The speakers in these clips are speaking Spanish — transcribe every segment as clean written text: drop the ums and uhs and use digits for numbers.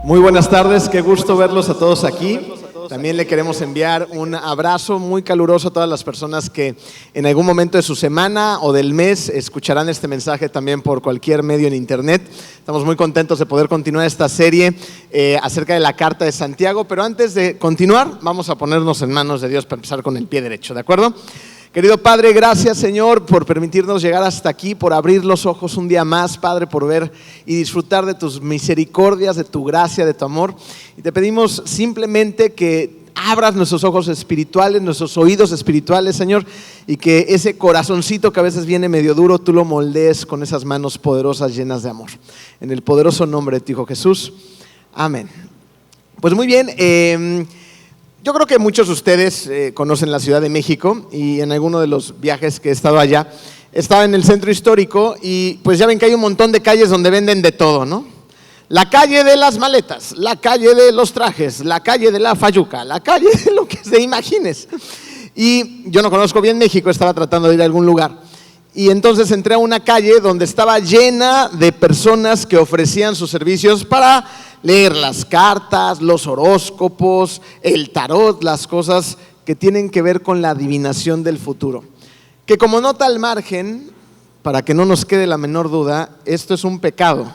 Muy buenas tardes, qué gusto verlos a todos aquí. También le queremos enviar un abrazo muy caluroso a todas las personas que en algún momento de su semana o del mes escucharán este mensaje también por cualquier medio en internet. Estamos muy contentos de poder continuar esta serie acerca de la Carta de Santiago, pero antes de continuar vamos a ponernos en manos de Dios para empezar con el pie derecho, ¿de acuerdo? Querido Padre, gracias Señor por permitirnos llegar hasta aquí, por abrir los ojos un día más, Padre, por ver y disfrutar de tus misericordias, de tu gracia, de tu amor. Y te pedimos simplemente que abras nuestros ojos espirituales, nuestros oídos espirituales, Señor, y que ese corazoncito que a veces viene medio duro, tú lo moldees con esas manos poderosas llenas de amor. En el poderoso nombre de tu Hijo Jesús. Amén. Pues muy bien, yo creo que muchos de ustedes conocen la Ciudad de México y en alguno de los viajes que he estado allá, estaba en el centro histórico y pues ya ven que hay un montón de calles donde venden de todo, ¿no? La calle de las maletas, la calle de los trajes, la calle de la fayuca, la calle de lo que se imagines. Y yo no conozco bien México, estaba tratando de ir a algún lugar. Y entonces entré a una calle donde estaba llena de personas que ofrecían sus servicios para leer las cartas, los horóscopos, el tarot, las cosas que tienen que ver con la adivinación del futuro. Que como nota al margen, para que no nos quede la menor duda, esto es un pecado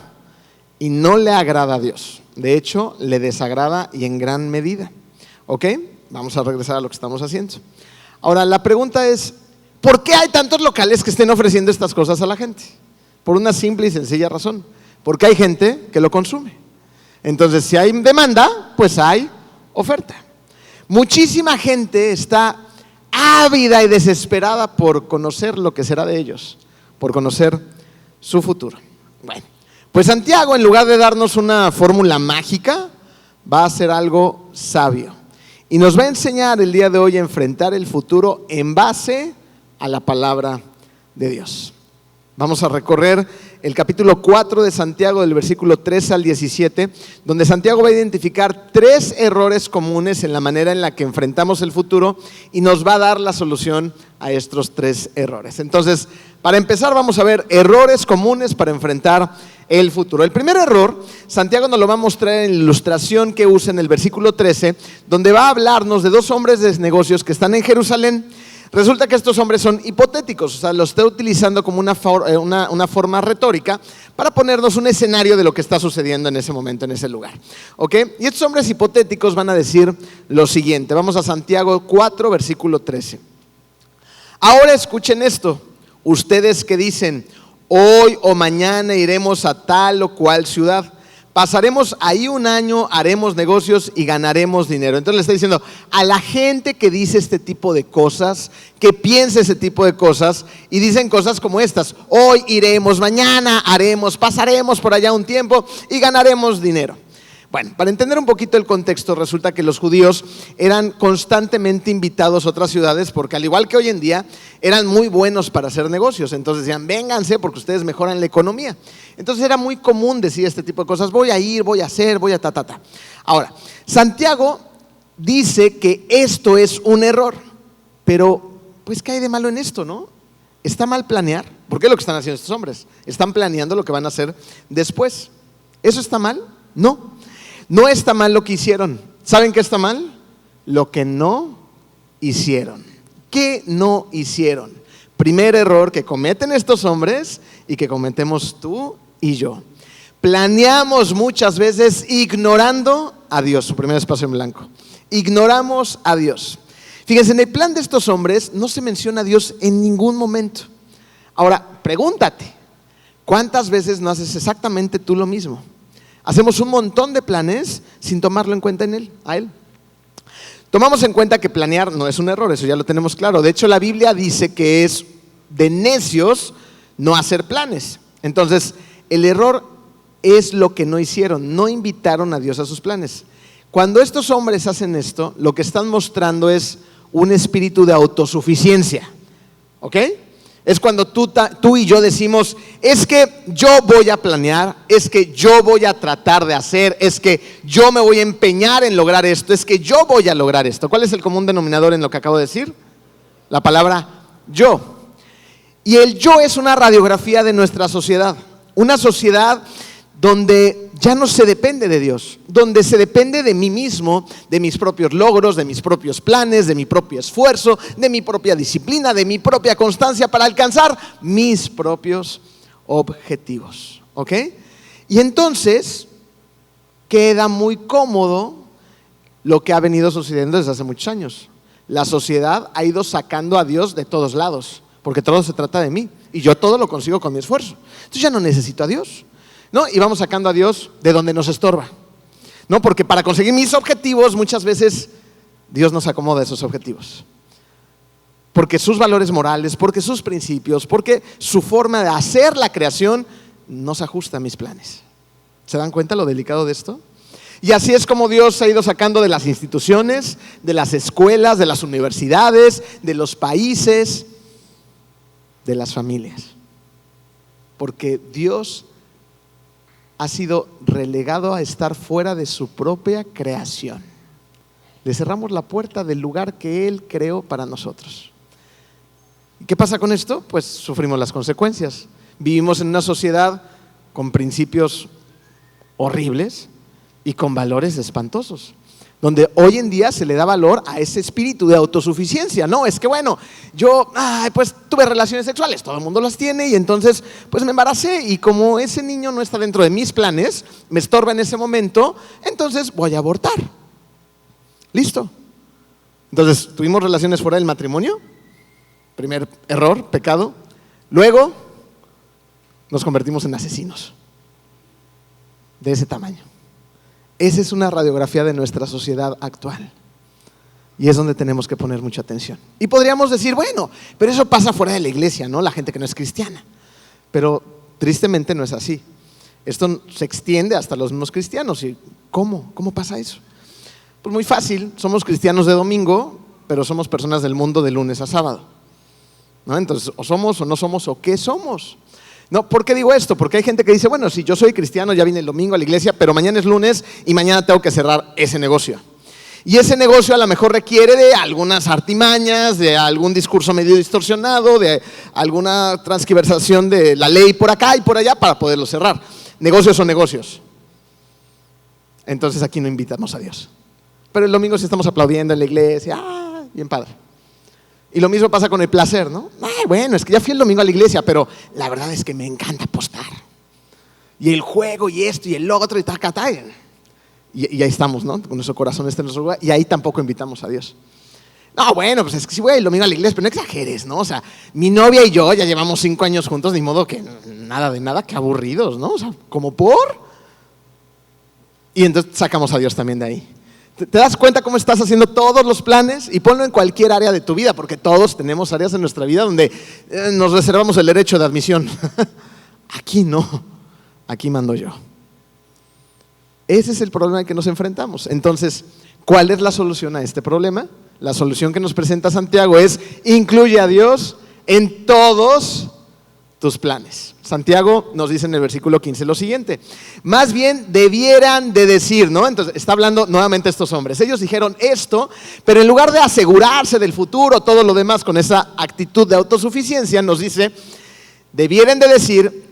y no le agrada a Dios. De hecho, le desagrada y en gran medida. ¿Ok? Vamos a regresar a lo que estamos haciendo. Ahora, la pregunta es, ¿por qué hay tantos locales que estén ofreciendo estas cosas a la gente? Por una simple y sencilla razón. Porque hay gente que lo consume. Entonces, si hay demanda, pues hay oferta. Muchísima gente está ávida y desesperada por conocer lo que será de ellos, por conocer su futuro. Bueno, pues Santiago, en lugar de darnos una fórmula mágica, va a hacer algo sabio. Y nos va a enseñar el día de hoy a enfrentar el futuro en base a la palabra de Dios. Vamos a recorrer el capítulo 4 de Santiago, del versículo 3 al 17, donde Santiago va a identificar 3 errores comunes en la manera en la que enfrentamos el futuro y nos va a dar la solución a estos 3 errores. Entonces, para empezar vamos a ver errores comunes para enfrentar el futuro. El primer error, Santiago nos lo va a mostrar en la ilustración que usa en el versículo 13, donde va a hablarnos de 2 hombres de negocios que están en Jerusalén. Resulta que estos hombres son hipotéticos, o sea, lo está utilizando como una forma retórica para ponernos un escenario de lo que está sucediendo en ese momento, en ese lugar. ¿Ok? Y estos hombres hipotéticos van a decir lo siguiente. Vamos a Santiago 4, versículo 13. Ahora escuchen esto, ustedes que dicen, hoy o mañana iremos a tal o cual ciudad. Pasaremos ahí un año, haremos negocios y ganaremos dinero. Entonces le está diciendo a la gente que dice este tipo de cosas, que piensa ese tipo de cosas y dicen cosas como estas: hoy iremos, mañana haremos, pasaremos por allá un tiempo y ganaremos dinero. Bueno, para entender un poquito el contexto, resulta que los judíos eran constantemente invitados a otras ciudades porque al igual que hoy en día, eran muy buenos para hacer negocios. Entonces decían, vénganse porque ustedes mejoran la economía. Entonces era muy común decir este tipo de cosas, voy a ir, voy a hacer, voy a ta. Ahora, Santiago dice que esto es un error, pero pues ¿qué hay de malo en esto, no? ¿Está mal planear? ¿Por qué es lo que están haciendo estos hombres? Están planeando lo que van a hacer después. ¿Eso está mal? No. No está mal lo que hicieron. ¿Saben qué está mal? Lo que no hicieron. ¿Qué no hicieron? Primer error que cometen estos hombres y que cometemos tú y yo. Planeamos muchas veces ignorando a Dios. Su primer espacio en blanco. Ignoramos a Dios. Fíjense, en el plan de estos hombres no se menciona a Dios en ningún momento. Ahora, pregúntate, ¿cuántas veces no haces exactamente tú lo mismo? Hacemos un montón de planes sin tomarlo en cuenta a Él. Tomamos en cuenta que planear no es un error, eso ya lo tenemos claro. De hecho, la Biblia dice que es de necios no hacer planes. Entonces, el error es lo que no hicieron, no invitaron a Dios a sus planes. Cuando estos hombres hacen esto, lo que están mostrando es un espíritu de autosuficiencia. ¿Ok? Es cuando tú y yo decimos, es que yo voy a planear, es que yo voy a tratar de hacer, es que yo me voy a empeñar en lograr esto, es que yo voy a lograr esto. ¿Cuál es el común denominador en lo que acabo de decir? La palabra yo. Y el yo es una radiografía de nuestra sociedad. Una sociedad donde ya no se depende de Dios, donde se depende de mí mismo, de mis propios logros, de mis propios planes, de mi propio esfuerzo, de mi propia disciplina, de mi propia constancia para alcanzar mis propios objetivos. ¿Ok? Y entonces queda muy cómodo lo que ha venido sucediendo desde hace muchos años. La sociedad ha ido sacando a Dios de todos lados, porque todo se trata de mí y yo todo lo consigo con mi esfuerzo. Entonces ya no necesito a Dios, ¿no? Y vamos sacando a Dios de donde nos estorba, ¿no? Porque para conseguir mis objetivos muchas veces Dios nos acomoda esos objetivos. Porque sus valores morales, porque sus principios, porque su forma de hacer la creación no se ajusta a mis planes. ¿Se dan cuenta lo delicado de esto? Y así es como Dios ha ido sacando de las instituciones, de las escuelas, de las universidades, de los países, de las familias. Porque Dios ha sido relegado a estar fuera de su propia creación. Le cerramos la puerta del lugar que Él creó para nosotros. ¿Y qué pasa con esto? Pues sufrimos las consecuencias. Vivimos en una sociedad con principios horribles y con valores espantosos, donde hoy en día se le da valor a ese espíritu de autosuficiencia. No, es que bueno, yo pues tuve relaciones sexuales, todo el mundo las tiene y entonces pues me embaracé y como ese niño no está dentro de mis planes, me estorba en ese momento, entonces voy a abortar. Listo. Entonces tuvimos relaciones fuera del matrimonio, primer error, pecado. Luego nos convertimos en asesinos de ese tamaño. Esa es una radiografía de nuestra sociedad actual. Y es donde tenemos que poner mucha atención. Y podríamos decir, bueno, pero eso pasa fuera de la iglesia, ¿no? La gente que no es cristiana. Pero tristemente no es así. Esto se extiende hasta los mismos cristianos. ¿Y cómo? ¿Cómo pasa eso? Pues muy fácil, somos cristianos de domingo, pero somos personas del mundo de lunes a sábado, ¿no? Entonces, o somos o no somos, o qué somos. No, ¿por qué digo esto? Porque hay gente que dice, bueno, si yo soy cristiano, ya vine el domingo a la iglesia, pero mañana es lunes y mañana tengo que cerrar ese negocio. Y ese negocio a lo mejor requiere de algunas artimañas, de algún discurso medio distorsionado, de alguna transgiversación de la ley por acá y por allá para poderlo cerrar. Negocios son negocios. Entonces aquí no invitamos a Dios. Pero el domingo sí estamos aplaudiendo en la iglesia, bien padre. Y lo mismo pasa con el placer, ¿no? Bueno, es que ya fui el domingo a la iglesia, pero la verdad es que me encanta apostar. Y el juego, y esto, y el otro, y taca. Y ahí estamos, ¿no? Con nuestro corazón está en nuestro lugar, y ahí tampoco invitamos a Dios. No, bueno, pues es que sí voy el domingo a la iglesia, pero no exageres, ¿no? O sea, mi novia y yo ya llevamos 5 años juntos, ni modo que nada de nada, qué aburridos, ¿no? O sea, ¿como por? Y entonces sacamos a Dios también de ahí. ¿Te das cuenta cómo estás haciendo todos los planes? Y ponlo en cualquier área de tu vida, porque todos tenemos áreas en nuestra vida donde nos reservamos el derecho de admisión. Aquí no, aquí mando yo. Ese es el problema al que nos enfrentamos. Entonces, ¿cuál es la solución a este problema? La solución que nos presenta Santiago es: incluye a Dios en todos tus planes. Santiago nos dice en el versículo 15 lo siguiente: más bien debieran de decir, ¿no? Entonces está hablando nuevamente estos hombres. Ellos dijeron esto, pero en lugar de asegurarse del futuro, todo lo demás con esa actitud de autosuficiencia, nos dice, debieran de decir,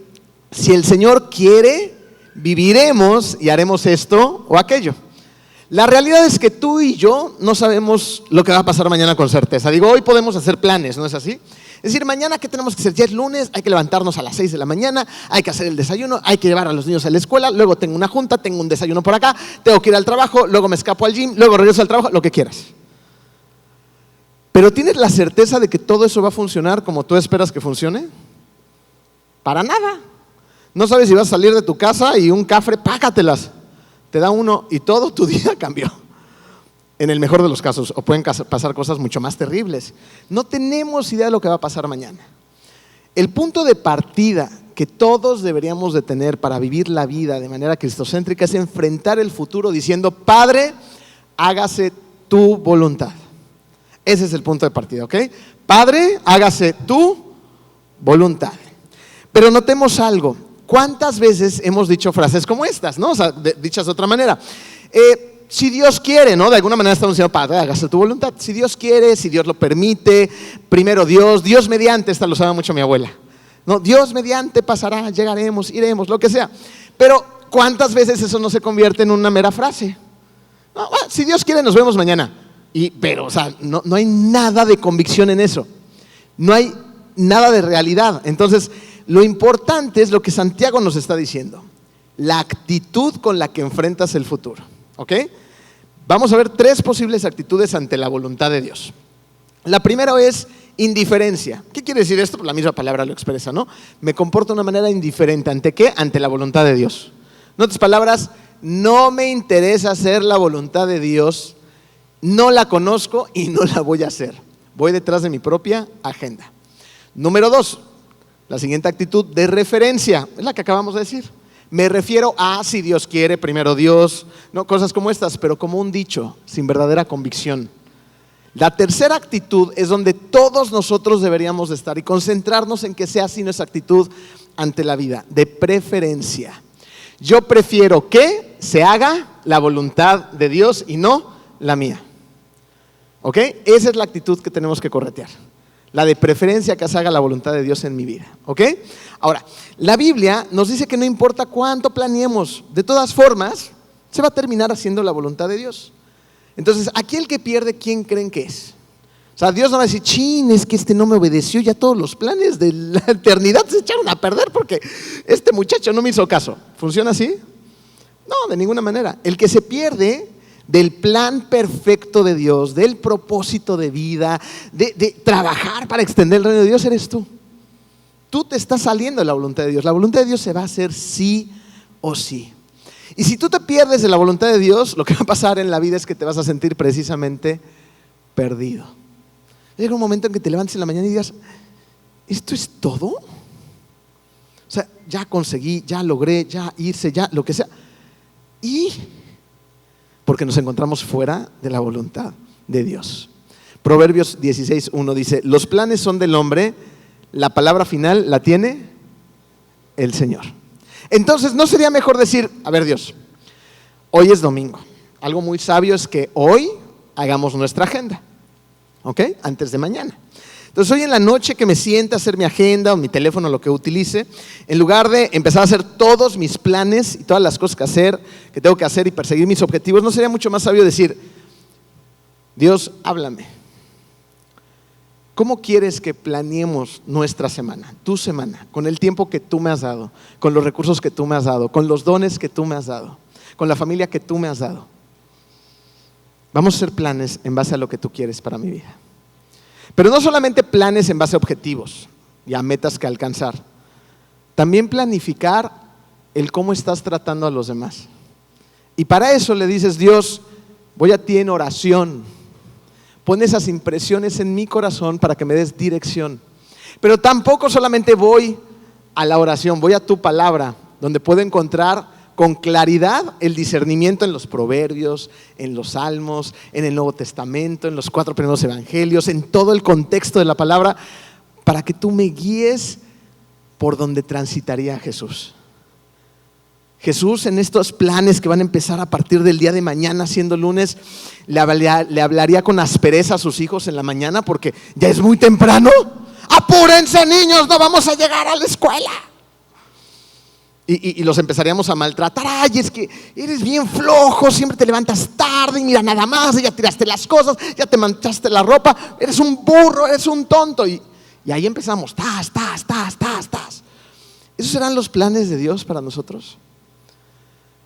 si el Señor quiere, viviremos y haremos esto o aquello. La realidad es que tú y yo no sabemos lo que va a pasar mañana con certeza. Digo, hoy podemos hacer planes, ¿no es así? Es decir, mañana, ¿qué tenemos que hacer? Ya es lunes, hay que levantarnos a las 6 de la mañana, hay que hacer el desayuno, hay que llevar a los niños a la escuela, luego tengo una junta, tengo un desayuno por acá, tengo que ir al trabajo, luego me escapo al gym, luego regreso al trabajo, lo que quieras. Pero ¿tienes la certeza de que todo eso va a funcionar como tú esperas que funcione? Para nada. No sabes si vas a salir de tu casa y un cafre, págatelas. Te da uno y todo tu día cambió. En el mejor de los casos, o pueden pasar cosas mucho más terribles. No tenemos idea de lo que va a pasar mañana. El punto de partida que todos deberíamos de tener para vivir la vida de manera cristocéntrica es enfrentar el futuro diciendo, Padre, hágase tu voluntad. Ese es el punto de partida, ¿ok? Padre, hágase tu voluntad. Pero notemos algo. ¿Cuántas veces hemos dicho frases como estas, ¿no? O sea, dichas de otra manera. Si Dios quiere, ¿no? De alguna manera estamos diciendo, Padre, hágase tu voluntad. Si Dios quiere, si Dios lo permite, primero Dios mediante, esta lo sabe mucho mi abuela, ¿no? Dios mediante pasará, llegaremos, iremos, lo que sea. Pero ¿cuántas veces eso no se convierte en una mera frase? No, si Dios quiere nos vemos mañana. Pero, o sea, no hay nada de convicción en eso. No hay nada de realidad. Entonces, lo importante es lo que Santiago nos está diciendo: la actitud con la que enfrentas el futuro. ¿Ok? Vamos a ver 3 posibles actitudes ante la voluntad de Dios. La primera es indiferencia. ¿Qué quiere decir esto? Pues la misma palabra lo expresa, ¿no? Me comporto de una manera indiferente. ¿Ante qué? Ante la voluntad de Dios. En otras palabras, no me interesa hacer la voluntad de Dios, no la conozco y no la voy a hacer. Voy detrás de mi propia agenda. Número 2, la siguiente actitud de referencia, es la que acabamos de decir. Me refiero a si Dios quiere, primero Dios, no, cosas como estas, pero como un dicho, sin verdadera convicción. La tercera actitud es donde todos nosotros deberíamos de estar y concentrarnos en que sea así nuestra actitud ante la vida, de preferencia. Yo prefiero que se haga la voluntad de Dios y no la mía. ¿Ok? Esa es la actitud que tenemos que corretear. La de preferencia que se haga la voluntad de Dios en mi vida. ¿Ok? Ahora, la Biblia nos dice que no importa cuánto planeemos, de todas formas, se va a terminar haciendo la voluntad de Dios. Entonces, aquí el que pierde, ¿quién creen que es? O sea, Dios no va a decir, chin, es que este no me obedeció, ya todos los planes de la eternidad se echaron a perder porque este muchacho no me hizo caso. ¿Funciona así? No, de ninguna manera. El que se pierde del plan perfecto de Dios, del propósito de vida, de trabajar para extender el reino de Dios, eres tú. Tú te estás saliendo de la voluntad de Dios. La voluntad de Dios se va a hacer sí o sí. Y si tú te pierdes de la voluntad de Dios, lo que va a pasar en la vida es que te vas a sentir precisamente perdido. Llega un momento en que te levantes en la mañana y digas, ¿esto es todo? O sea, ya conseguí, ya logré, ya hice, ya lo que sea. Y porque nos encontramos fuera de la voluntad de Dios. Proverbios 16:1 dice, los planes son del hombre, la palabra final la tiene el Señor. Entonces, ¿no sería mejor decir, a ver Dios, hoy es domingo, algo muy sabio es que hoy hagamos nuestra agenda, ¿ok? Antes de mañana. Entonces hoy en la noche que me siente a hacer mi agenda o mi teléfono, lo que utilice, en lugar de empezar a hacer todos mis planes y todas las cosas que tengo que hacer y perseguir mis objetivos, ¿no sería mucho más sabio decir, Dios, háblame? ¿Cómo quieres que planeemos nuestra semana, tu semana, con el tiempo que tú me has dado, con los recursos que tú me has dado, con los dones que tú me has dado, con la familia que tú me has dado? Vamos a hacer planes en base a lo que tú quieres para mi vida. Pero no solamente planes en base a objetivos y a metas que alcanzar, también planificar el cómo estás tratando a los demás. Y para eso le dices, Dios, voy a ti en oración. Pon esas impresiones en mi corazón para que me des dirección. Pero tampoco solamente voy a la oración, voy a tu palabra, donde puedo encontrar con claridad el discernimiento en los proverbios, en los salmos, en el Nuevo Testamento, en los 4 primeros evangelios, en todo el contexto de la palabra, para que tú me guíes por donde transitaría Jesús. Jesús, en estos planes que van a empezar a partir del día de mañana, siendo lunes, le hablaría con aspereza a sus hijos en la mañana porque ya es muy temprano. Apúrense, niños, no vamos a llegar a la escuela. Y los empezaríamos a maltratar. Ay, es que eres bien flojo, siempre te levantas tarde y mira nada más, ya tiraste las cosas, ya te manchaste la ropa, eres un burro, eres un tonto. Y ahí empezamos, tas. ¿Esos serán los planes de Dios para nosotros?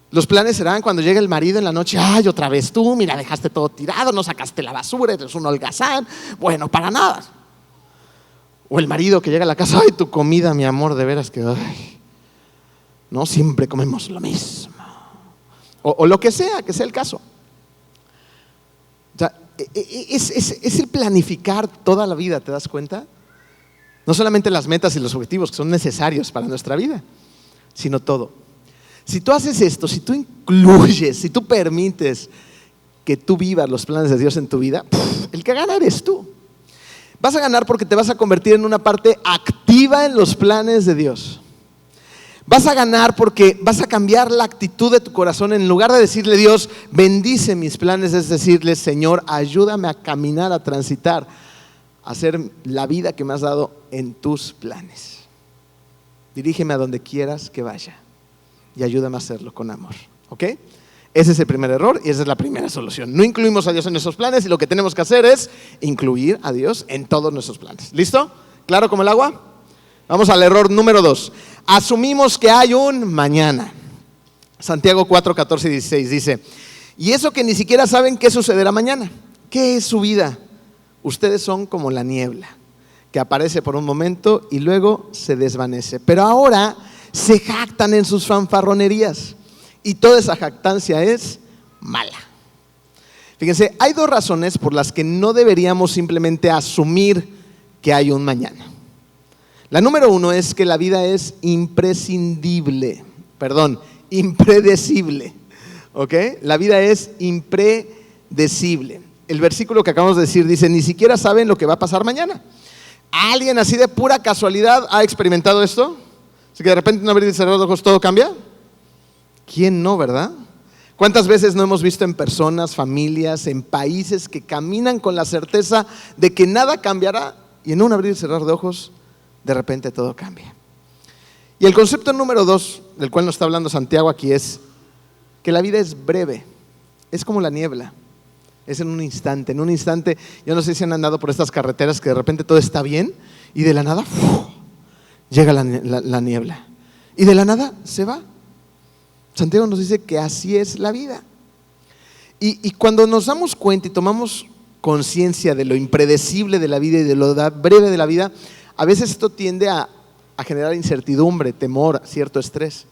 Los planes serán cuando llegue el marido en la noche, ay, otra vez tú, mira, dejaste todo tirado, no sacaste la basura, eres un holgazán, bueno, para nada. O el marido que llega a la casa, ay, tu comida, mi amor, de veras que, ay, no, siempre comemos lo mismo. O lo que sea el caso. O sea, es el planificar toda la vida, ¿te das cuenta? No solamente las metas y los objetivos que son necesarios para nuestra vida, sino todo. Si tú haces esto, si tú incluyes, si tú permites que tú vivas los planes de Dios en tu vida, el que gana eres tú. Vas a ganar porque te vas a convertir en una parte activa en los planes de Dios. Vas a ganar porque vas a cambiar la actitud de tu corazón. En lugar de decirle, Dios, bendice mis planes, es decirle, Señor, ayúdame a caminar, a transitar, a hacer la vida que me has dado en tus planes. Dirígeme a donde quieras que vaya. y ayúdame a hacerlo con amor. ¿Ok? Ese es el primer error y esa es la primera solución. No incluimos a Dios en nuestros planes y lo que tenemos que hacer es incluir a Dios en todos nuestros planes. ¿Listo? ¿Claro como el agua? Vamos al error número 2. Asumimos que hay un mañana. Santiago 4, 14 y 16 dice: y eso que ni siquiera saben qué sucederá mañana. ¿Qué es su vida? Ustedes son como la niebla, que aparece por un momento y luego se desvanece. Pero ahora se jactan en sus fanfarronerías y toda esa jactancia es mala. Fíjense, hay 2 razones por las que no deberíamos simplemente asumir que hay un mañana. La número 1 es que la vida es impredecible. ¿Ok? La vida es impredecible. El versículo que acabamos de decir dice: ni siquiera saben lo que va a pasar mañana. ¿Alguien así de pura casualidad ha experimentado esto? Así que de repente no abrir y cerrar los ojos todo cambia. ¿Quién no, verdad? ¿Cuántas veces no hemos visto en personas, familias, en países que caminan con la certeza de que nada cambiará y en un abrir y cerrar de ojos de repente todo cambia? Y el concepto número 2 del cual nos está hablando Santiago aquí es que la vida es breve, es como la niebla, es en un instante. Yo no sé si han andado por estas carreteras que de repente todo está bien y de la nada llega la niebla y de la nada se va. Santiago nos dice que así es la vida. Y cuando nos damos cuenta y tomamos conciencia de lo impredecible de la vida y de lo breve de la vida, a veces esto tiende a generar incertidumbre, temor, cierto estrés.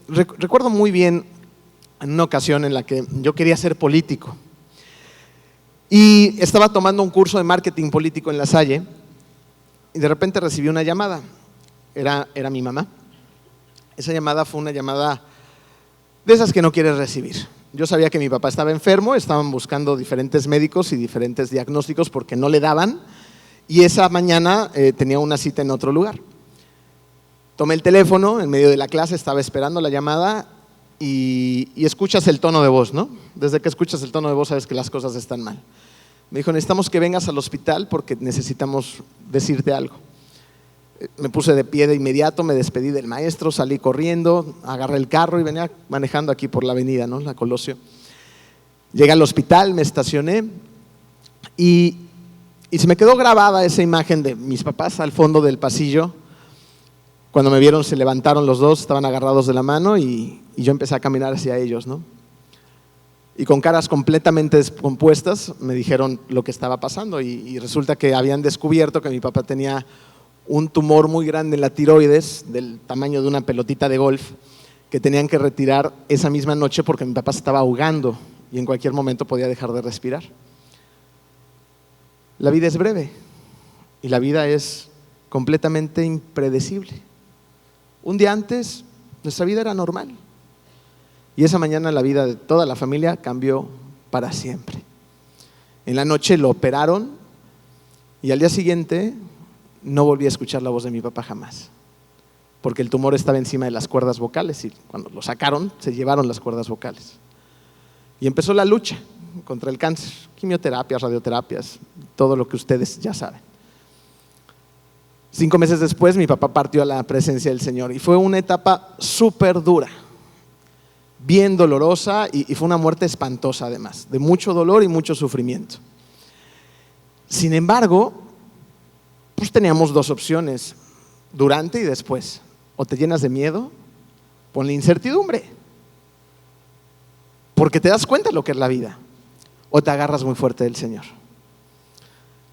Recuerdo muy bien en una ocasión en la que yo quería ser político y estaba tomando un curso de marketing político en La Salle y de repente recibí una llamada. Era mi mamá. Esa llamada fue una llamada de esas que no quieres recibir. Yo sabía que mi papá estaba enfermo, estaban buscando diferentes médicos y diferentes diagnósticos porque no le daban, y esa mañana tenía una cita en otro lugar. Tomé el teléfono en medio de la clase, estaba esperando la llamada y escuchas el tono de voz, ¿no? Desde que escuchas el tono de voz sabes que las cosas están mal. Me dijo: necesitamos que vengas al hospital porque necesitamos decirte algo. Me puse de pie de inmediato, me despedí del maestro, salí corriendo, agarré el carro y venía manejando aquí por la avenida, ¿no? La Colosio. Llegué al hospital, me estacioné y se me quedó grabada esa imagen de mis papás al fondo del pasillo. Cuando me vieron se levantaron los dos, estaban agarrados de la mano y yo empecé a caminar hacia ellos, ¿no? Y con caras completamente descompuestas me dijeron lo que estaba pasando y resulta que habían descubierto que mi papá tenía un tumor muy grande en la tiroides del tamaño de una pelotita de golf que tenían que retirar esa misma noche porque mi papá se estaba ahogando y en cualquier momento podía dejar de respirar. La vida es breve y la vida es completamente impredecible. Un día antes nuestra vida era normal y esa mañana la vida de toda la familia cambió para siempre. En la noche lo operaron y al día siguiente no volví a escuchar la voz de mi papá jamás, porque el tumor estaba encima de las cuerdas vocales y cuando lo sacaron se llevaron las cuerdas vocales. Y empezó la lucha contra el cáncer, quimioterapias, radioterapias, todo lo que ustedes ya saben. 5 meses después mi papá partió a la presencia del Señor y fue una etapa súper dura, bien dolorosa y fue una muerte espantosa además, de mucho dolor y mucho sufrimiento. Sin embargo, pues teníamos 2 opciones, durante y después. O te llenas de miedo, ponle incertidumbre, porque te das cuenta de lo que es la vida, o te agarras muy fuerte del Señor.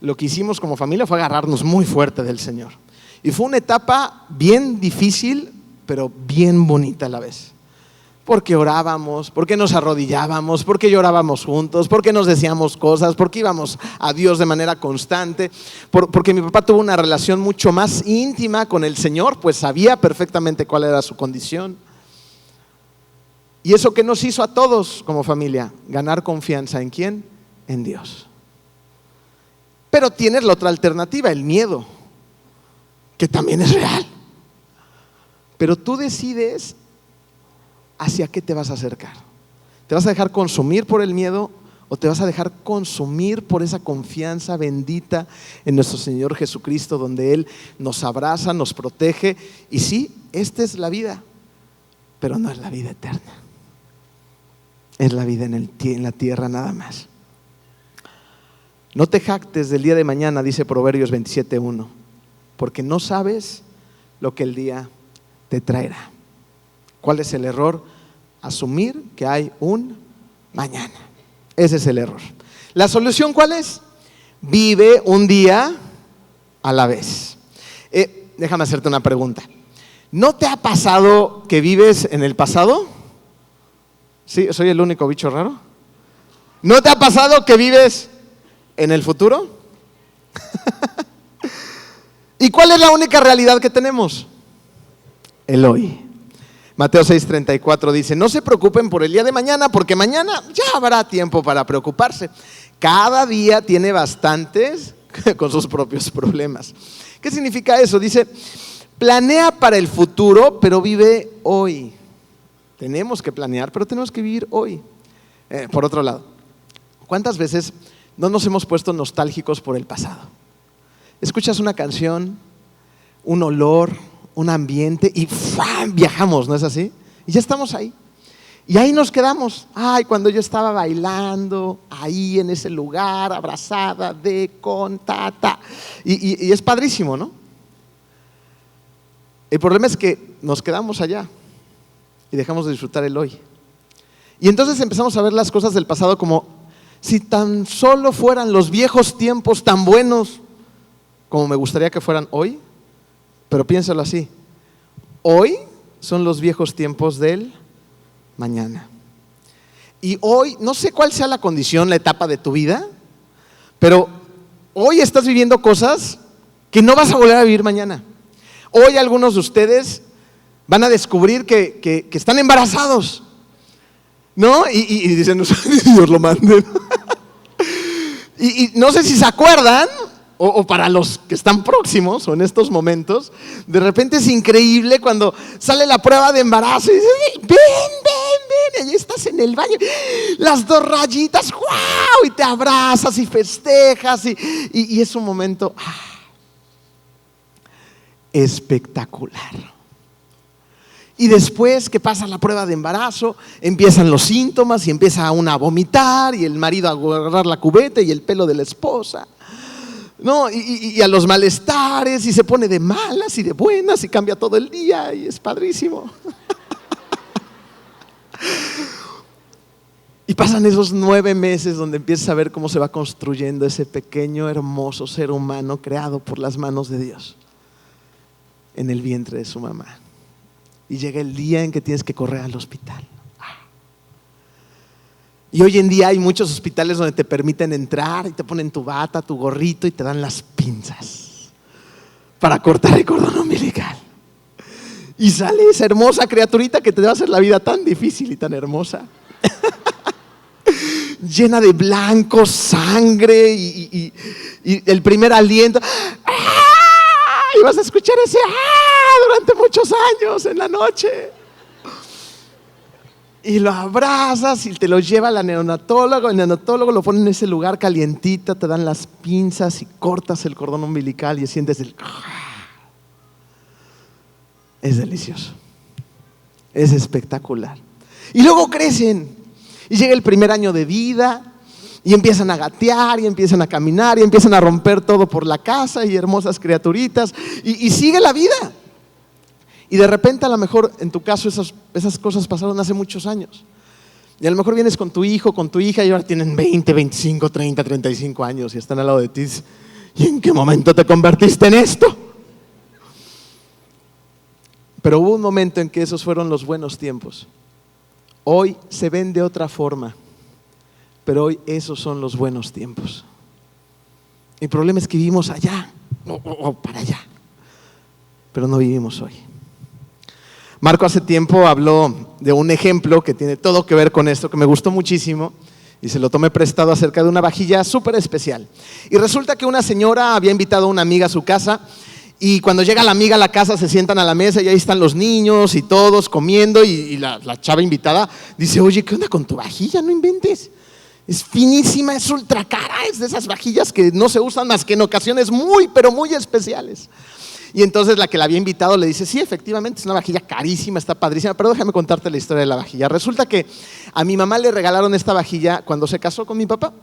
Lo que hicimos como familia fue agarrarnos muy fuerte del Señor. Y fue una etapa bien difícil, pero bien bonita a la vez. Porque orábamos, porque nos arrodillábamos, porque llorábamos juntos, porque nos decíamos cosas, porque íbamos a Dios de manera constante, porque mi papá tuvo una relación mucho más íntima con el Señor, pues sabía perfectamente cuál era su condición. Y eso que nos hizo a todos como familia, ganar confianza ¿en quién? En Dios. Pero tienes la otra alternativa, el miedo, que también es real. Pero tú decides ¿hacia qué te vas a acercar? ¿Te vas a dejar consumir por el miedo o te vas a dejar consumir por esa confianza bendita en nuestro Señor Jesucristo, donde Él nos abraza, nos protege? Y sí, esta es la vida, pero no es la vida eterna. Es la vida en la tierra nada más. No te jactes del día de mañana, dice Proverbios 27:1, porque no sabes lo que el día te traerá. ¿Cuál es el error? Asumir que hay un mañana. Ese es el error. ¿La solución cuál es? Vive un día a la vez. Déjame hacerte una pregunta. ¿No te ha pasado que vives en el pasado? ¿Sí? ¿Soy el único bicho raro? ¿No te ha pasado que vives en el futuro? ¿Y cuál es la única realidad que tenemos? El hoy. Mateo 6:34 dice: no se preocupen por el día de mañana, porque mañana ya habrá tiempo para preocuparse. Cada día tiene bastantes con sus propios problemas. ¿Qué significa eso? Dice: planea para el futuro, pero vive hoy. Tenemos que planear, pero tenemos que vivir hoy. Por otro lado, ¿cuántas veces no nos hemos puesto nostálgicos por el pasado? Escuchas una canción, un olor, un ambiente y ¡fua! Viajamos, ¿no es así? Y ya estamos ahí. Y ahí nos quedamos. Ay, cuando yo estaba bailando ahí en ese lugar, abrazada con ta. Y es padrísimo, ¿no? El problema es que nos quedamos allá y dejamos de disfrutar el hoy. Y entonces empezamos a ver las cosas del pasado como si tan solo fueran los viejos tiempos tan buenos como me gustaría que fueran hoy. Pero piénsalo así: hoy son los viejos tiempos del mañana. Y hoy, no sé cuál sea la condición, la etapa de tu vida, pero hoy estás viviendo cosas que no vas a volver a vivir mañana. Hoy algunos de ustedes van a descubrir que están embarazados, ¿no? Y dicen: Dios lo mande. Y no sé si se acuerdan, o para los que están próximos o en estos momentos, de repente es increíble cuando sale la prueba de embarazo y dices: ven, y estás en el baño, las 2 rayitas, ¡wow! Y te abrazas y festejas y es un momento espectacular. Y después que pasa la prueba de embarazo, empiezan los síntomas y empieza una a vomitar y el marido a agarrar la cubeta y el pelo de la esposa, ¿no? Y a los malestares, y se pone de malas y de buenas y cambia todo el día y es padrísimo. Y pasan esos 9 meses donde empiezas a ver cómo se va construyendo ese pequeño, hermoso ser humano creado por las manos de Dios en el vientre de su mamá. Y llega el día en que tienes que correr al hospital. Y hoy en día hay muchos hospitales donde te permiten entrar y te ponen tu bata, tu gorrito y te dan las pinzas para cortar el cordón umbilical. Y sale esa hermosa criaturita que te va a hacer la vida tan difícil y tan hermosa. Llena de blanco, sangre y el primer aliento. Y vas a escuchar ese durante muchos años en la noche. Y lo abrazas y te lo lleva al neonatólogo. El neonatólogo lo pone en ese lugar calientito, te dan las pinzas y cortas el cordón umbilical y sientes el... Es delicioso. Es espectacular. Y luego crecen. Y llega el primer año de vida. Y empiezan a gatear, y empiezan a caminar, y empiezan a romper todo por la casa, y hermosas criaturitas, y sigue la vida. Y de repente, a lo mejor en tu caso esas cosas pasaron hace muchos años. Y a lo mejor vienes con tu hijo, con tu hija, y ahora tienen 20, 25, 30, 35 años, y están al lado de ti. ¿Y en qué momento te convertiste en esto? Pero hubo un momento en que esos fueron los buenos tiempos. Hoy se ven de otra forma. Pero hoy esos son los buenos tiempos. El problema es que vivimos allá o para allá, pero no vivimos hoy. Marco hace tiempo habló de un ejemplo que tiene todo que ver con esto, que me gustó muchísimo, y se lo tomé prestado acerca de una vajilla súper especial. Y resulta que una señora había invitado a una amiga a su casa, y cuando llega la amiga a la casa se sientan a la mesa y ahí están los niños y todos comiendo, y la chava invitada dice: oye, ¿qué onda con tu vajilla? No inventes. Es finísima, es ultra cara, es de esas vajillas que no se usan más que en ocasiones muy, pero muy especiales. Y entonces la que la había invitado le dice, sí, efectivamente, es una vajilla carísima, está padrísima, pero déjame contarte la historia de la vajilla. Resulta que a mi mamá le regalaron esta vajilla cuando se casó con mi papá.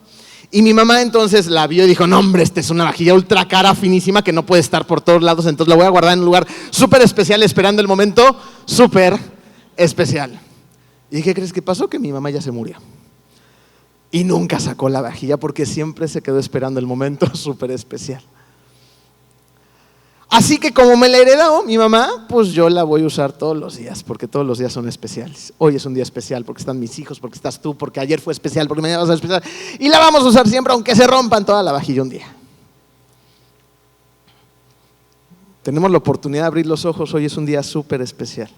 Y mi mamá entonces la vio y dijo, no hombre, esta es una vajilla ultra cara, finísima, que no puede estar por todos lados, entonces la voy a guardar en un lugar súper especial, esperando el momento súper especial. ¿Y qué crees que pasó? Que mi mamá ya se murió. Y nunca sacó la vajilla porque siempre se quedó esperando el momento súper especial. Así que como me la heredó mi mamá, pues yo la voy a usar todos los días, porque todos los días son especiales. Hoy es un día especial porque están mis hijos, porque estás tú, porque ayer fue especial, porque mañana va a ser especial. Y la vamos a usar siempre, aunque se rompan toda la vajilla un día. Tenemos la oportunidad de abrir los ojos, hoy es un día súper especial.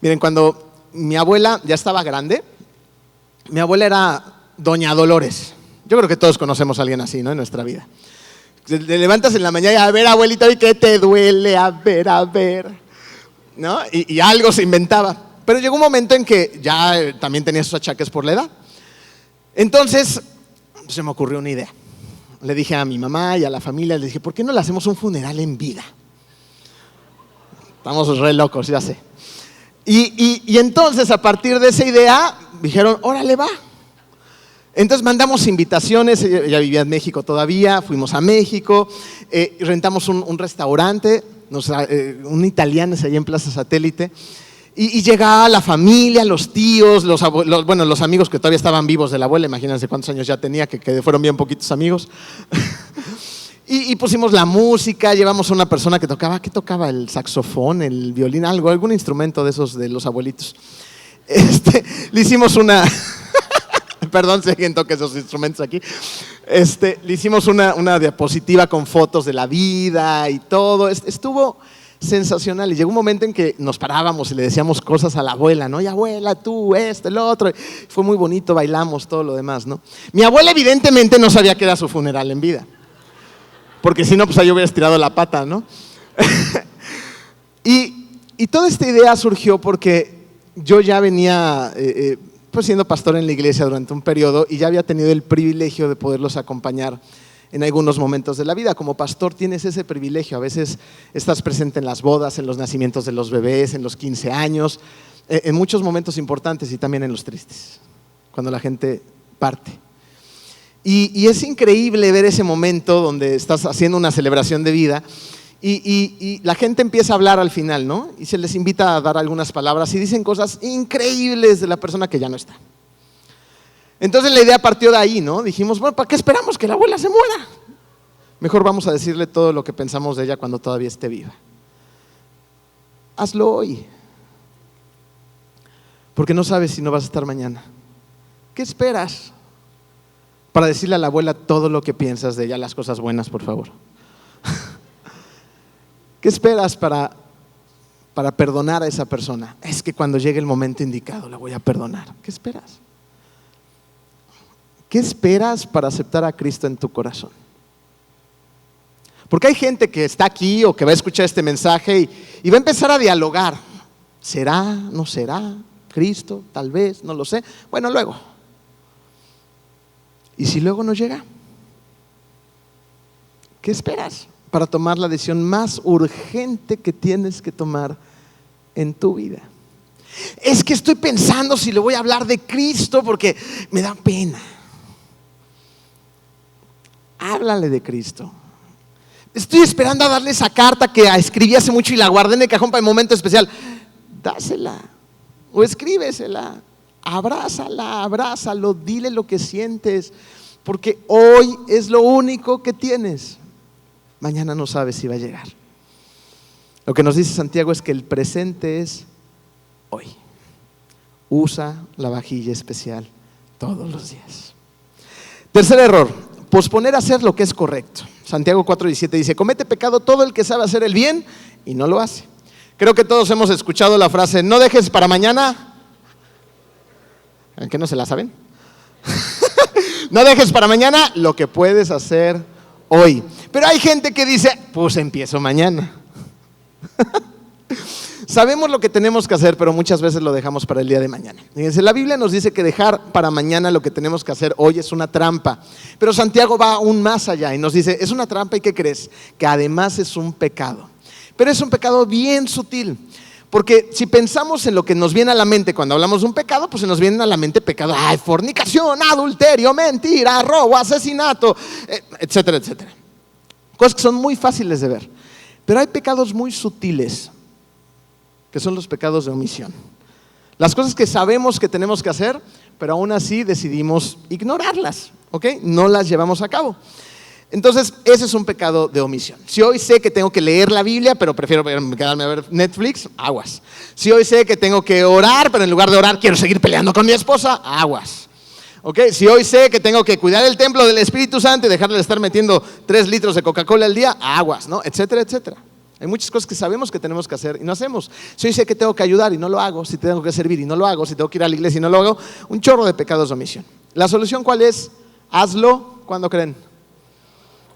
Miren, cuando mi abuela ya estaba grande, mi abuela era Doña Dolores. Yo creo que todos conocemos a alguien así, ¿no? En nuestra vida. Te levantas en la mañana y a ver, abuelita, ¿y qué te duele? A ver, ¿no? Y algo se inventaba. Pero llegó un momento en que ya también tenía sus achaques por la edad. Entonces, se me ocurrió una idea. Le dije a mi mamá y a la familia, le dije, ¿por qué no le hacemos un funeral en vida? Estamos re locos, ya sé. Y entonces, a partir de esa idea, dijeron, órale, va. Entonces mandamos invitaciones, ella vivía en México todavía, fuimos a México, rentamos un restaurante, un italiano allá en Plaza Satélite, y llegaba la familia, los tíos, los amigos que todavía estaban vivos de la abuela, imagínense cuántos años ya tenía, que fueron bien poquitos amigos. Y pusimos la música, llevamos a una persona que tocaba, ¿qué tocaba? El saxofón, el violín, algún instrumento de esos de los abuelitos. Le hicimos una... Perdón si alguien toca esos instrumentos aquí. Le hicimos una diapositiva con fotos de la vida y todo. Estuvo sensacional. Y llegó un momento en que nos parábamos y le decíamos cosas a la abuela, ¿no? Y abuela, tú, el otro. Fue muy bonito, bailamos, todo lo demás, ¿no? Mi abuela evidentemente no sabía que era su funeral en vida. Porque si no, pues ahí hubiera estirado la pata, ¿no? y toda esta idea surgió porque yo ya venía... pues siendo pastor en la iglesia durante un periodo y ya había tenido el privilegio de poderlos acompañar en algunos momentos de la vida. Como pastor tienes ese privilegio, a veces estás presente en las bodas, en los nacimientos de los bebés, en los 15 años, en muchos momentos importantes y también en los tristes, cuando la gente parte. Y es increíble ver ese momento donde estás haciendo una celebración de vida y la gente empieza a hablar al final, ¿no? Y se les invita a dar algunas palabras y dicen cosas increíbles de la persona que ya no está. Entonces la idea partió de ahí, ¿no? Dijimos, bueno, ¿para qué esperamos que la abuela se muera? Mejor vamos a decirle todo lo que pensamos de ella cuando todavía esté viva. Hazlo hoy, porque no sabes si no vas a estar mañana. ¿Qué esperas para decirle a la abuela todo lo que piensas de ella, las cosas buenas, por favor? ¿Qué esperas para perdonar a esa persona? Es que cuando llegue el momento indicado la voy a perdonar. ¿Qué esperas? ¿Qué esperas para aceptar a Cristo en tu corazón? Porque hay gente que está aquí o que va a escuchar este mensaje y va a empezar a dialogar. ¿Será? ¿No será? ¿Cristo? Tal vez, no lo sé. Bueno, luego. ¿Y si luego no llega? ¿Qué esperas para tomar la decisión más urgente que tienes que tomar en tu vida? Es que estoy pensando si le voy a hablar de Cristo porque me da pena. Háblale de Cristo. Estoy esperando a darle esa carta que escribí hace mucho y la guardé en el cajón para el momento especial. Dásela o escríbesela. Abrázalo, dile lo que sientes, porque hoy es lo único que tienes. Mañana no sabes si va a llegar. Lo que nos dice Santiago es que el presente es hoy. Usa la vajilla especial todos los días. Tercer error, posponer hacer lo que es correcto. Santiago 4:17 dice, comete pecado todo el que sabe hacer el bien y no lo hace. Creo que todos hemos escuchado la frase, no dejes para mañana. ¿En qué no se la saben? No dejes para mañana lo que puedes hacer hoy. Pero hay gente que dice, pues empiezo mañana. Sabemos lo que tenemos que hacer, pero muchas veces lo dejamos para el día de mañana. Fíjense, la Biblia nos dice que dejar para mañana lo que tenemos que hacer hoy es una trampa. Pero Santiago va aún más allá y nos dice, es una trampa y ¿qué crees? Que además es un pecado. Pero es un pecado bien sutil. Porque si pensamos en lo que nos viene a la mente cuando hablamos de un pecado, pues se nos viene a la mente pecado, fornicación, adulterio, mentira, robo, asesinato, etcétera, etcétera. Cosas que son muy fáciles de ver. Pero hay pecados muy sutiles, que son los pecados de omisión. Las cosas que sabemos que tenemos que hacer, pero aún así decidimos ignorarlas, ¿ok? No las llevamos a cabo. Entonces, ese es un pecado de omisión. Si hoy sé que tengo que leer la Biblia, pero prefiero quedarme a ver Netflix, aguas. Si hoy sé que tengo que orar, pero en lugar de orar quiero seguir peleando con mi esposa, aguas. ¿Okay? Si hoy sé que tengo que cuidar el templo del Espíritu Santo y dejarle de estar metiendo 3 litros de Coca-Cola al día, aguas, ¿no? Etcétera, etcétera. Hay muchas cosas que sabemos que tenemos que hacer y no hacemos. Si hoy sé que tengo que ayudar y no lo hago, si tengo que servir y no lo hago, si tengo que ir a la iglesia y no lo hago, un chorro de pecados de omisión. ¿La solución cuál es? Hazlo, ¿cuándo creen?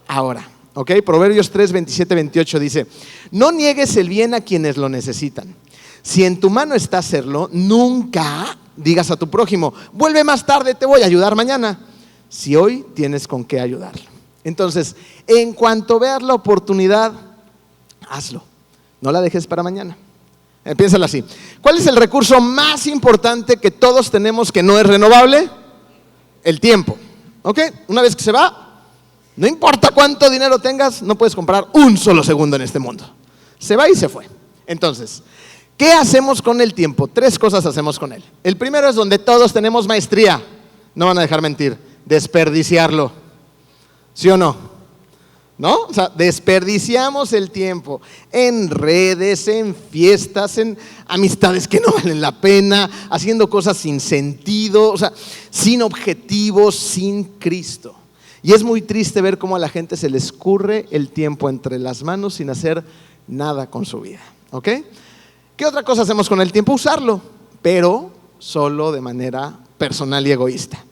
Ahora, ¿ok? Proverbios 3, 27, 28 dice: no niegues el bien a quienes lo necesitan. Si en tu mano está hacerlo, nunca digas a tu prójimo, vuelve más tarde, te voy a ayudar mañana, si hoy tienes con qué ayudarlo. Entonces, en cuanto veas la oportunidad, hazlo, no la dejes para mañana. Piénsalo así: ¿cuál es el recurso más importante que todos tenemos que no es renovable? El tiempo, ¿ok? Una vez que se va, no importa cuánto dinero tengas, no puedes comprar un solo segundo en este mundo. Se va y se fue. Entonces, ¿qué hacemos con el tiempo? 3 cosas hacemos con él. El primero es donde todos tenemos maestría. No van a dejar mentir: desperdiciarlo. ¿Sí o no? ¿No? O sea, desperdiciamos el tiempo en redes, en fiestas, en amistades que no valen la pena, haciendo cosas sin sentido, o sea, sin objetivos, sin Cristo. Y es muy triste ver cómo a la gente se le escurre el tiempo entre las manos sin hacer nada con su vida, ¿ok? ¿Qué otra cosa hacemos con el tiempo? Usarlo, pero solo de manera personal y egoísta,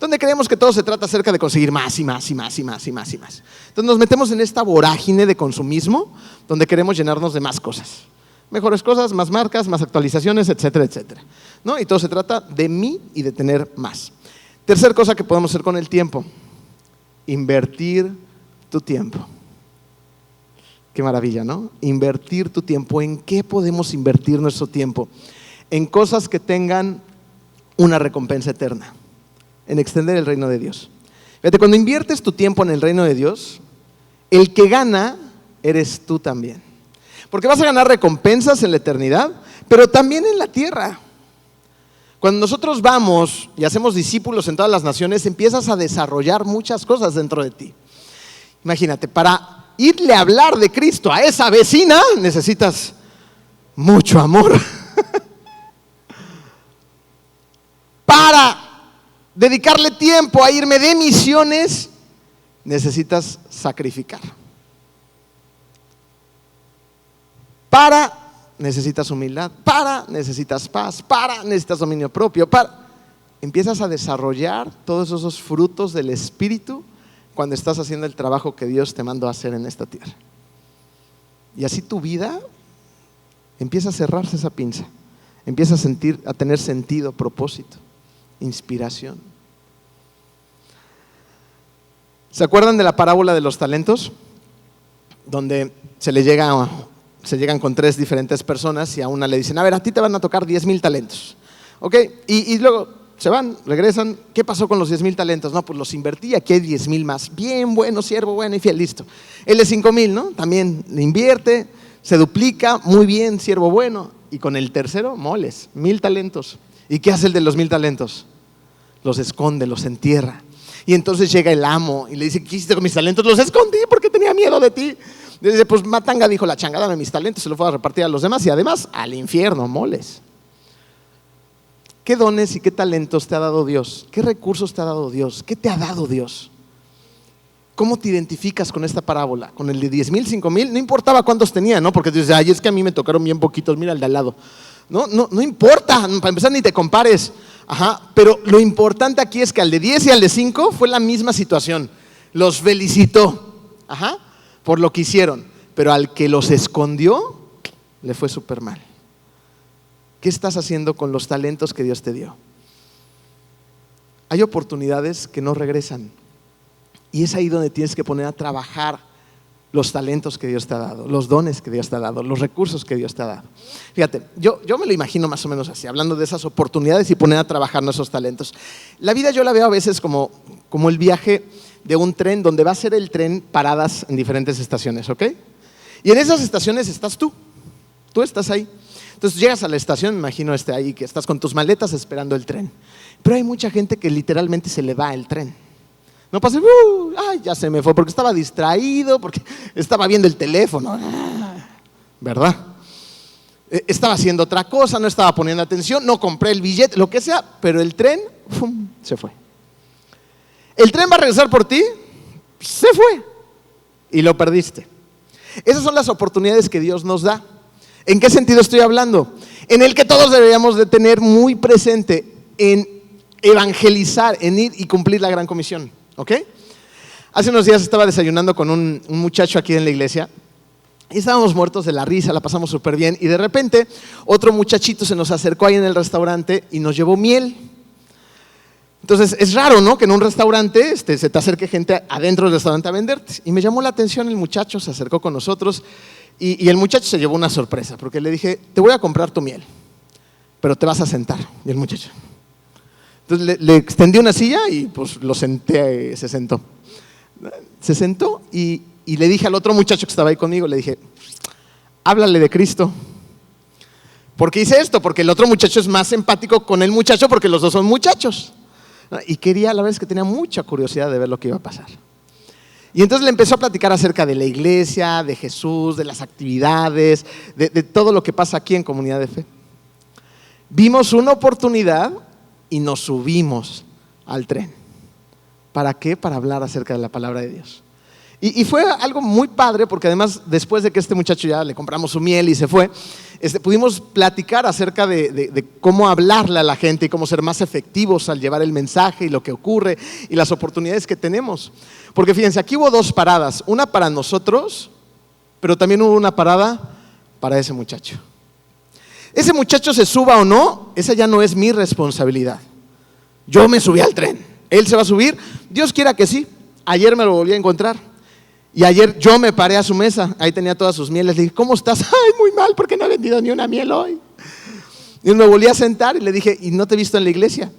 donde creemos que todo se trata acerca de conseguir más y más y más y más y más y más. Entonces nos metemos en esta vorágine de consumismo donde queremos llenarnos de más cosas, mejores cosas, más marcas, más actualizaciones, etcétera, etcétera, ¿no? Y todo se trata de mí y de tener más. Tercer cosa que podemos hacer con el tiempo: invertir tu tiempo. Qué maravilla, ¿no? Invertir tu tiempo. ¿En qué podemos invertir nuestro tiempo? En cosas que tengan una recompensa eterna, en extender el reino de Dios. Fíjate, cuando inviertes tu tiempo en el reino de Dios, el que gana eres tú también. Porque vas a ganar recompensas en la eternidad, pero también en la tierra. Cuando nosotros vamos y hacemos discípulos en todas las naciones, empiezas a desarrollar muchas cosas dentro de ti. Imagínate, para irle a hablar de Cristo a esa vecina, necesitas mucho amor. Para dedicarle tiempo a irme de misiones, necesitas sacrificar. Necesitas humildad, necesitas paz, necesitas dominio propio, empiezas a desarrollar todos esos frutos del Espíritu cuando estás haciendo el trabajo que Dios te mandó a hacer en esta tierra. Y así tu vida empieza a cerrarse esa pinza, empieza a tener sentido, propósito, inspiración. ¿Se acuerdan de la parábola de los talentos? Donde se llegan con 3 diferentes personas y a una le dicen: a ver, a ti te van a tocar 10,000 talentos, ¿ok? Y luego se van, regresan. ¿Qué pasó con los 10,000 talentos? No, pues los invertí, aquí hay 10,000 más. Bien, bueno, siervo bueno y fiel, listo. El de 5,000, ¿no? También le invierte, se duplica, muy bien, siervo bueno. Y con el tercero, moles, 1,000 talentos. ¿Y qué hace el de los 1,000 talentos? Los esconde, los entierra. Y entonces llega el amo y le dice: ¿qué hiciste con mis talentos? Los escondí porque tenía miedo de ti. Y dice: pues matanga, dijo la changa, dame mis talentos, se los voy a repartir a los demás y además al infierno, moles. ¿Qué dones y qué talentos te ha dado Dios? ¿Qué recursos te ha dado Dios? ¿Qué te ha dado Dios? ¿Cómo te identificas con esta parábola? ¿Con el de 10,000, 5,000? No importaba cuántos tenía, ¿no? Porque dices: ay, es que a mí me tocaron bien poquitos, mira el de al lado. No importa, para empezar ni te compares. Pero lo importante aquí es que al de 10 y al de 5 fue la misma situación. Los felicitó por lo que hicieron, pero al que los escondió le fue súper mal. ¿Qué estás haciendo con los talentos que Dios te dio? Hay oportunidades que no regresan y es ahí donde tienes que poner a trabajar los talentos que Dios te ha dado, los dones que Dios te ha dado, los recursos que Dios te ha dado. Fíjate, yo me lo imagino más o menos así, hablando de esas oportunidades y poner a trabajar nuestros talentos. La vida yo la veo a veces como el viaje de un tren, donde va a ser el tren paradas en diferentes estaciones, ¿ok? Y en esas estaciones estás tú estás ahí. Entonces llegas a la estación, me imagino ahí que estás con tus maletas esperando el tren. Pero hay mucha gente que literalmente se le va el tren. No pasa, ay, ya se me fue, porque estaba distraído, porque estaba viendo el teléfono, ¿verdad? Estaba haciendo otra cosa, no estaba poniendo atención, no compré el billete, lo que sea, pero el tren, ¡fum!, se fue. ¿El tren va a regresar por ti? Se fue y lo perdiste. Esas son las oportunidades que Dios nos da. ¿En qué sentido estoy hablando? En el que todos deberíamos de tener muy presente en evangelizar, en ir y cumplir la gran comisión, ¿ok? Hace unos días estaba desayunando con un muchacho aquí en la iglesia y estábamos muertos de la risa, la pasamos súper bien, y de repente otro muchachito se nos acercó ahí en el restaurante y nos llevó miel. Entonces es raro, ¿no?, que en un restaurante se te acerque gente adentro del restaurante a venderte. Y me llamó la atención el muchacho, se acercó con nosotros y el muchacho se llevó una sorpresa, porque le dije, te voy a comprar tu miel, pero te vas a sentar. Y el muchacho, entonces le extendí una silla y pues lo senté, se sentó. Se sentó y le dije al otro muchacho que estaba ahí conmigo, le dije, háblale de Cristo. ¿Por qué hice esto? Porque el otro muchacho es más empático con el muchacho, porque los dos son muchachos. Y quería, la verdad es que tenía mucha curiosidad de ver lo que iba a pasar. Y entonces le empezó a platicar acerca de la iglesia, de Jesús, de las actividades, de todo lo que pasa aquí en Comunidad de Fe. Vimos una oportunidad y nos subimos al tren. ¿Para qué? Para hablar acerca de la palabra de Dios. Y fue algo muy padre, porque además después de que este muchacho ya le compramos su miel y se fue, pudimos platicar acerca de cómo hablarle a la gente y cómo ser más efectivos al llevar el mensaje y lo que ocurre y las oportunidades que tenemos. Porque fíjense, aquí hubo dos paradas, una para nosotros, pero también hubo una parada para ese muchacho. Ese muchacho se suba o no, esa ya no es mi responsabilidad. Yo me subí al tren, él se va a subir, Dios quiera que sí. Ayer me lo volví a encontrar. Y ayer yo me paré a su mesa, ahí tenía todas sus mieles, le dije, ¿cómo estás? Ay, muy mal, porque no he vendido ni una miel hoy. Y me volví a sentar y le dije, ¿y no te he visto en la iglesia?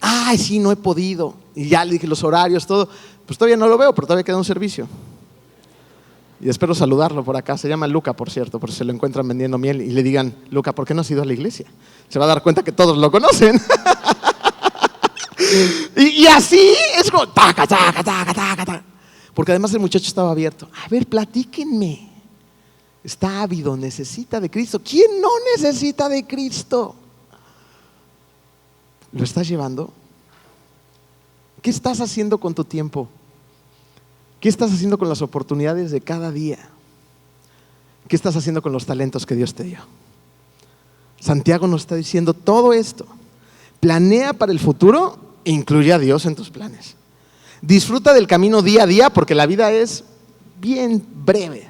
Ay, sí, no he podido. Y ya le dije los horarios, todo. Pues todavía no lo veo, pero todavía queda un servicio. Y espero saludarlo por acá, se llama Luca, por cierto, por si se lo encuentran vendiendo miel y le digan, Luca, ¿por qué no has ido a la iglesia? Se va a dar cuenta que todos lo conocen. y así es como, taca, taca, taca, taca, taca. Porque además el muchacho estaba abierto. A ver, platíquenme. Está ávido, necesita de Cristo. ¿Quién no necesita de Cristo? ¿Lo estás llevando? ¿Qué estás haciendo con tu tiempo? ¿Qué estás haciendo con las oportunidades de cada día? ¿Qué estás haciendo con los talentos que Dios te dio? Santiago nos está diciendo todo esto. Planea para el futuro e incluye a Dios en tus planes. Disfruta del camino día a día, porque la vida es bien breve.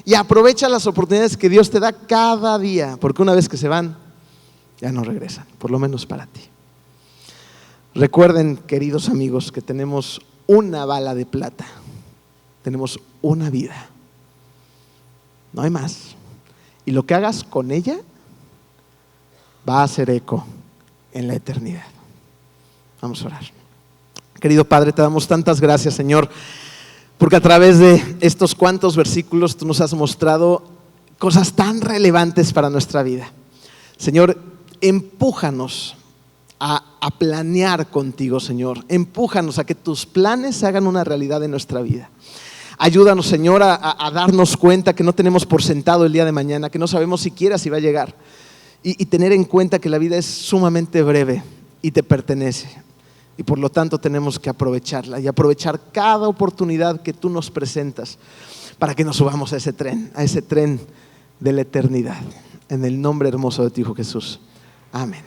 Y aprovecha las oportunidades que Dios te da cada día, porque una vez que se van, ya no regresan, por lo menos para ti. Recuerden, queridos amigos, que tenemos una bala de plata. Tenemos una vida. No hay más. Y lo que hagas con ella va a hacer eco en la eternidad. Vamos a orar. Querido Padre, te damos tantas gracias, Señor, porque a través de estos cuantos versículos tú nos has mostrado cosas tan relevantes para nuestra vida. Señor, empújanos a planear contigo, Señor. Empújanos a que tus planes se hagan una realidad en nuestra vida. Ayúdanos, Señor, a darnos cuenta que no tenemos por sentado el día de mañana, que no sabemos siquiera si va a llegar, y tener en cuenta que la vida es sumamente breve y te pertenece. Y por lo tanto tenemos que aprovecharla y aprovechar cada oportunidad que tú nos presentas para que nos subamos a ese tren de la eternidad. En el nombre hermoso de tu Hijo Jesús. Amén.